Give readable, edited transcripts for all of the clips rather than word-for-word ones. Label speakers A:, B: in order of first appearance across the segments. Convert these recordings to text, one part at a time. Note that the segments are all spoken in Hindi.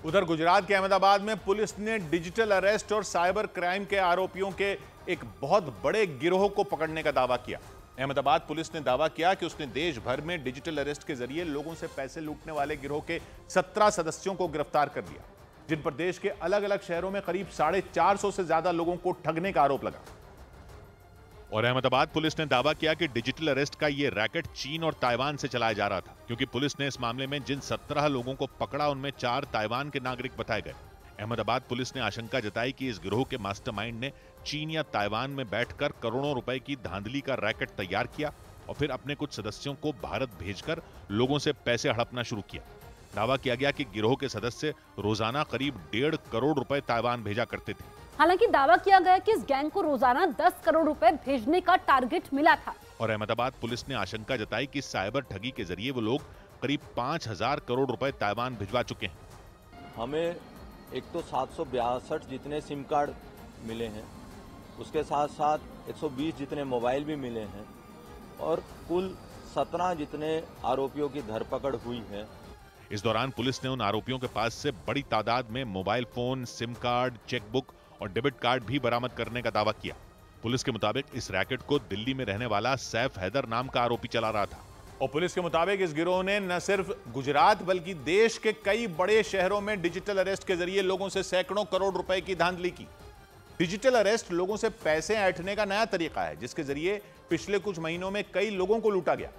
A: उधर गुजरात के अहमदाबाद में पुलिस ने डिजिटल अरेस्ट और साइबर क्राइम के आरोपियों के एक बहुत बड़े गिरोह को पकड़ने का दावा किया। अहमदाबाद पुलिस ने दावा किया कि उसने देश भर में डिजिटल अरेस्ट के जरिए लोगों से पैसे लूटने वाले गिरोह के 17 सदस्यों को गिरफ्तार कर लिया, जिन पर देश के अलग अलग शहरों में करीब 450 से ज्यादा लोगों को ठगने का आरोप लगा। और अहमदाबाद पुलिस ने दावा किया कि डिजिटल अरेस्ट का यह रैकेट चीन और ताइवान से चलाया जा रहा था, क्योंकि पुलिस ने इस मामले में जिन 17 लोगों को पकड़ा उनमें 4 ताइवान के नागरिक बताए गए। अहमदाबाद पुलिस ने आशंका जताई कि इस गिरोह के मास्टरमाइंड ने चीन या ताइवान में बैठकर करोड़ों रुपए की धांधली का रैकेट तैयार किया और फिर अपने कुछ सदस्यों को भारत भेजकर लोगों से पैसे हड़पना शुरू किया। दावा किया गया कि गिरोह के सदस्य रोजाना करीब 1.5 करोड़ रुपए ताइवान भेजा करते थे।
B: हालांकि दावा किया गया कि इस गैंग को रोजाना 10 करोड़ रुपए भेजने का टारगेट मिला था। और
A: अहमदाबाद पुलिस ने आशंका जताई कि साइबर ठगी के जरिए वो लोग करीब 5000 करोड़ रुपए ताइवान भिजवा चुके हैं।
C: हमें एक तो 762 जितने सिम कार्ड मिले हैं, उसके साथ साथ 120 जितने मोबाइल भी मिले हैं और कुल 17 जितने आरोपियों की धरपकड़ हुई है।
A: इस दौरान पुलिस ने उन आरोपियों के पास से बड़ी तादाद में mobile phone, SIM card, chequebook और डेबिट कार्ड भी बरामद करने का दावा किया। पुलिस के मुताबिक इस रैकेट को दिल्ली में रहने वाला सैफ हैदर नाम का आरोपी चला रहा था। और पुलिस के मुताबिक इस गिरोह ने न सिर्फ गुजरात बल्कि देश के कई बड़े शहरों में डिजिटल अरेस्ट के जरिए लोगों से सैकड़ों करोड़ रुपए की धांधली की। डिजिटल अरेस्ट लोगों से पैसे ऐंठने का नया तरीका है, जिसके जरिए पिछले कुछ महीनों में कई लोगों को लूटा गया।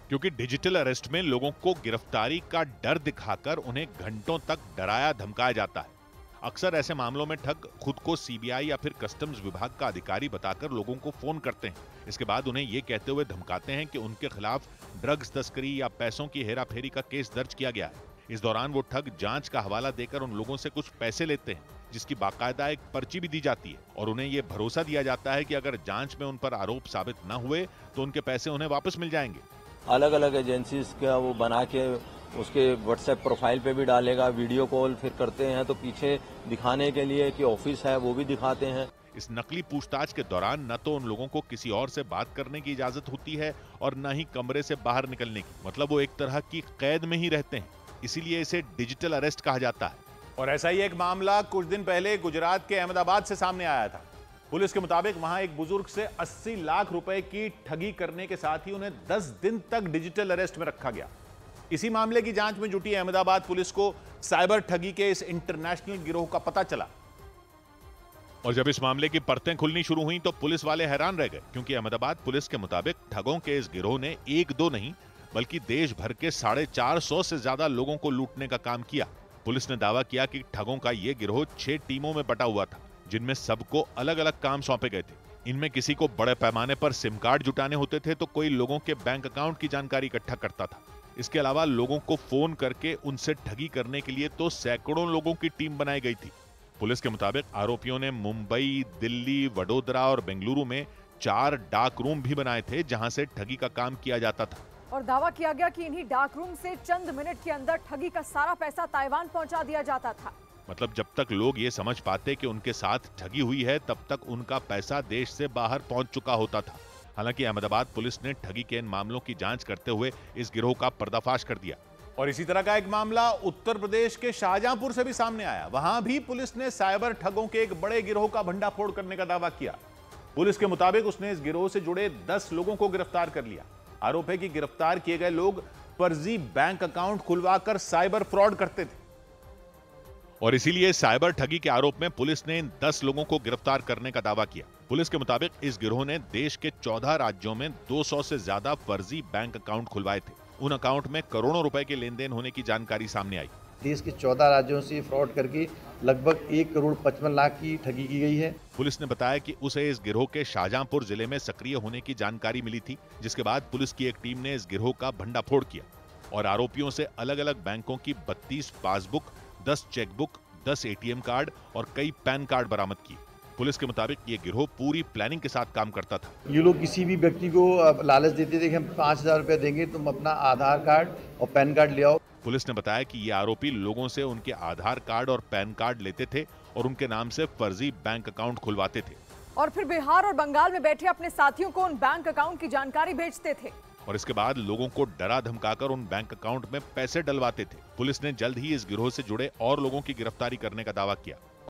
A: क्योंकि डिजिटल अरेस्ट में लोगों को गिरफ्तारी का डर दिखाकर उन्हें घंटों तक डराया धमकाया जाता है। अक्सर ऐसे मामलों में ठग खुद को सीबीआई या फिर कस्टम्स विभाग का अधिकारी बताकर लोगों को फोन करते हैं। इसके बाद उन्हें यह कहते हुए धमकाते हैं कि उनके खिलाफ ड्रग्स तस्करी या पैसों की हेराफेरी का केस दर्ज किया गया है। इस दौरान वो ठग जांच का हवाला देकर उन लोगों से कुछ पैसे लेते हैं, जिसकी बाकायदा एक पर्ची भी दी जाती है और उन्हें यह भरोसा दिया जाता है कि अगर जांच में उन पर आरोप साबित न हुए तो उनके पैसे उन्हें वापस मिल जाएंगे।
C: अलग अलग एजेंसीज का वो बना के उसके व्हाट्सएप प्रोफाइल पे भी डालेगा, वीडियो कॉल फिर करते हैं तो पीछे दिखाने के लिए कि ऑफिस है वो भी दिखाते हैं।
A: इस नकली पूछताछ के दौरान न तो उन लोगों को किसी और से बात करने की इजाजत होती है और न ही कमरे से बाहर निकलने की, मतलब वो एक तरह की कैद में ही रहते हैं। इसीलिए इसे डिजिटल अरेस्ट कहा जाता है। और ऐसा ही एक मामला कुछ दिन पहले गुजरात के अहमदाबाद से सामने आया था। पुलिस के मुताबिक वहां एक बुजुर्ग से 80 लाख रुपए की ठगी करने के साथ ही उन्हें 10 दिन तक डिजिटल अरेस्ट में रखा गया। इसी मामले की जांच में जुटी अहमदाबाद पुलिस को साइबर ठगी के इस इंटरनेशनल गिरोह का पता चला। और जब इस मामले की परतें खुलनी शुरू हुई तो पुलिस वाले हैरान रह गए, क्योंकि अहमदाबाद पुलिस के मुताबिक ठगों के इस गिरोह ने 1-2 नहीं बल्कि देश भर के 450 से ज्यादा लोगों को लूटने का काम किया। पुलिस ने दावा किया कि ठगों का यह गिरोह 6 टीमों में बटा हुआ था, जिनमें सबको अलग अलग काम सौंपे गए थे। इनमें किसी को बड़े पैमाने पर सिम कार्ड जुटाने होते थे तो कोई लोगों के बैंक अकाउंट की जानकारी इकट्ठा करता था। इसके अलावा लोगों को फोन करके उनसे ठगी करने के लिए तो सैकड़ों लोगों की टीम बनाई गई थी। पुलिस के मुताबिक आरोपियों ने मुंबई, दिल्ली, वडोदरा और बेंगलुरु में 4 डार्क रूम भी बनाए थे, जहां से ठगी का काम किया जाता था।
D: और दावा किया गया कि इन्हीं डार्क रूम से चंद मिनट के अंदर ठगी का सारा पैसा ताइवान पहुंचा दिया जाता था।
A: मतलब जब तक लोग ये समझ पाते कि उनके साथ ठगी हुई है, तब तक उनका पैसा देश से बाहर पहुंच चुका होता था। हालांकि अहमदाबाद पुलिस ने ठगी के इन मामलों की जांच करते हुए इस गिरोह का पर्दाफाश कर दिया। और इसी तरह का एक मामला उत्तर प्रदेश के शाहजहांपुर से भी सामने आया। वहां भी पुलिस ने साइबर ठगों के एक बड़े गिरोह का भंडाफोड़ करने का दावा किया। पुलिस के मुताबिक उसने इस गिरोह से जुड़े 10 लोगों को गिरफ्तार कर लिया। आरोप है कि गिरफ्तार किए गए लोग फर्जी बैंक अकाउंट खुलवाकर साइबर फ्रॉड करते थे। और इसीलिए साइबर ठगी के आरोप में पुलिस ने इन 10 लोगों को गिरफ्तार करने का दावा किया। पुलिस के मुताबिक इस गिरोह ने देश के 14 राज्यों में 200 से ज्यादा फर्जी बैंक अकाउंट खुलवाए थे। उन अकाउंट में करोड़ों रुपए के लेन देन होने की जानकारी सामने आई।
E: देश के 14 राज्यों से फ्रॉड करके लगभग 1 करोड़ 55 लाख की ठगी की गई है।
A: पुलिस ने बताया कि उसे इस गिरोह के शाहजहांपुर जिले में सक्रिय होने की जानकारी मिली थी, जिसके बाद पुलिस की एक टीम ने इस गिरोह का भंडाफोड़ किया और आरोपियों से अलग अलग बैंकों की 32 पासबुक, 10 चेकबुक, 10 एटीएम कार्ड और कई पैन कार्ड बरामद किए। पुलिस के मुताबिक ये गिरोह पूरी प्लानिंग के साथ काम करता था।
E: ये लोग किसी भी व्यक्ति को लालच देते थे कि हम 5000 रुपए देंगे, तुम अपना आधार कार्ड और पैन कार्ड ले आओ।
A: पुलिस ने बताया कि ये आरोपी लोगों से उनके आधार कार्ड और पैन कार्ड लेते थे और उनके नाम से फर्जी बैंक अकाउंट खुलवाते थे
D: और फिर बिहार और बंगाल में बैठे अपने साथियों को उन बैंक अकाउंट की जानकारी भेजते थे।
A: और इसके बाद लोगों को डरा धमकाकर उन बैंक अकाउंट में पैसे डलवाते थे। पुलिस ने जल्द ही इस गिरोह से जुड़े और लोगों की गिरफ्तारी करने का दावा किया।